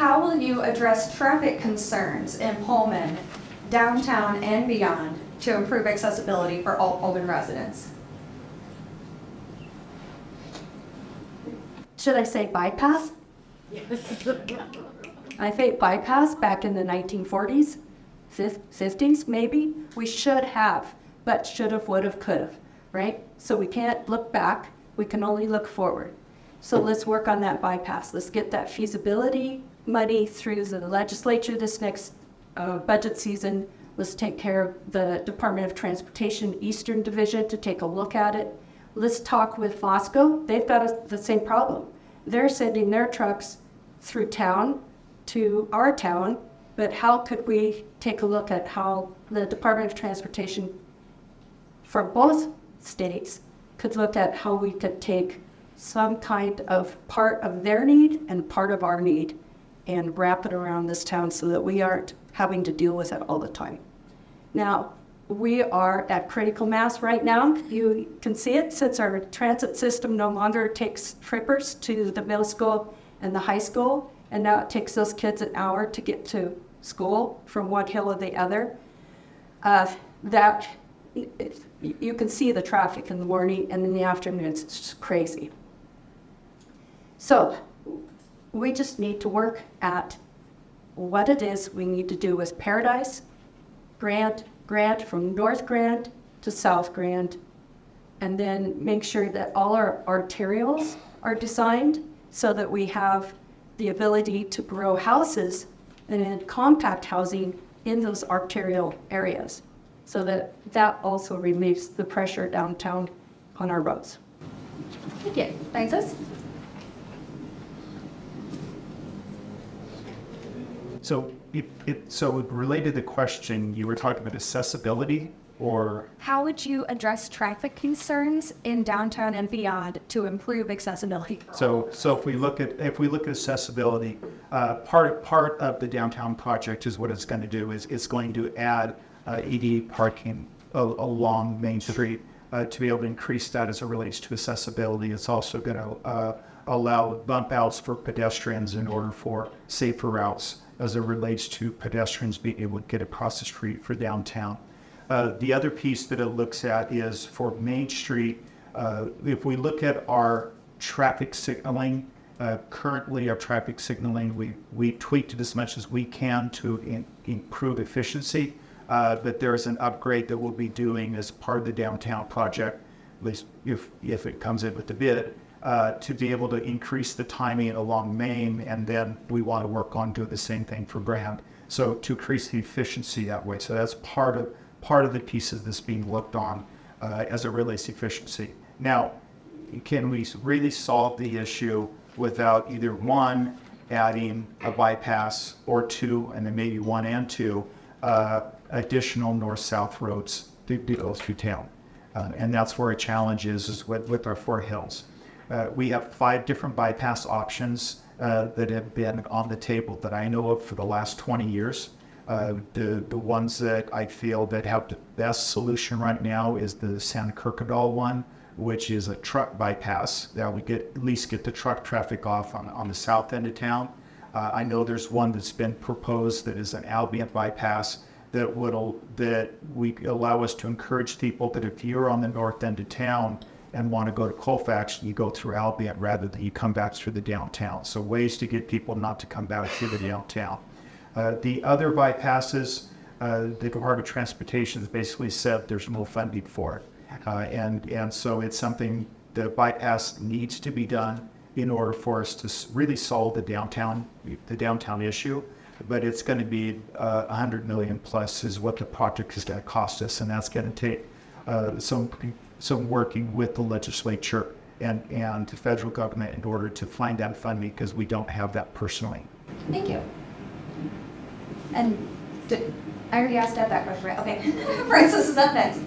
How will you address traffic concerns in Pullman, downtown and beyond to improve accessibility for all Pullman residents? Should I say bypass? I think bypass back in the 1940s, 50s maybe. We should have, but should have, would have, could have, right? So we can't look back, we can only look forward. So let's work on that bypass. Let's get that feasibility money through the legislature this next budget season. Let's take care of the Department of Transportation Eastern Division to take a look at it. Let's talk with Fosco. They've got the same problem. They're sending their trucks through town to our town, but how could we take a look at how the Department of Transportation for both states could look at how we could take some kind of part of their need and part of our need and wrap it around this town so that we aren't having to deal with it all the time. Now, we are at critical mass right now. You can see it since our transit system no longer takes trippers to the middle school and the high school, and now it takes those kids an hour to get to school from one hill or the other. You can see the traffic in the morning, and in the afternoons it's just crazy. So we just need to work at what it is we need to do with Paradise, Grant from North Grand to South Grand, and then make sure that all our arterials are designed so that we have the ability to grow houses and then compact housing in those arterial areas, so that also relieves the pressure downtown on our roads. Thank you. Francis? So, so related to the question, you were talking about accessibility, or How would you address traffic concerns in downtown and beyond to improve accessibility? so if we look at accessibility, part of the downtown project is what it's going to do is it's going to add ED parking along Main Street to be able to increase that as it relates to accessibility. It's also going to allow bump outs for pedestrians in order for safer routes as it relates to pedestrians being able to get across the street for downtown. The other piece that it looks at is for Main Street. If we look at our traffic signaling, currently our traffic signaling, we tweaked it as much as we can to improve efficiency, but there's an upgrade that we'll be doing as part of the downtown project, at least if it comes in with the bid, to be able to increase the timing along Main, and then we want to work on doing the same thing for Grand. So to increase the efficiency that way. So that's part of the pieces that's being looked on as it relates to efficiency. Now, can we really solve the issue without either one, adding a bypass, or two, and then maybe one and two, additional north-south roads to go through town? And that's where a challenge is with our four hills. We have 5 different bypass options that have been on the table that I know of for the last 20 years. The ones that I feel that have the best solution right now is the San Kirkendall one, which is a truck bypass that we at least get the truck traffic off on the south end of town. I know there's one that's been proposed that is an Albion bypass that we allow us to encourage people that if you're on the north end of town and want to go to Colfax, you go through Albion rather than you come back through the downtown. So ways to get people not to come back through the downtown. The other bypasses, the Department of Transportation has basically said there's no funding for it. And so it's something, the bypass needs to be done in order for us to really solve the downtown issue. But it's going to be $100 million plus is what the project is going to cost us, and that's going to take some working with the legislature and the federal government in order to find that funding, because we don't have that personally. Thank you. And I already asked that question, right? Okay. Francis is up next.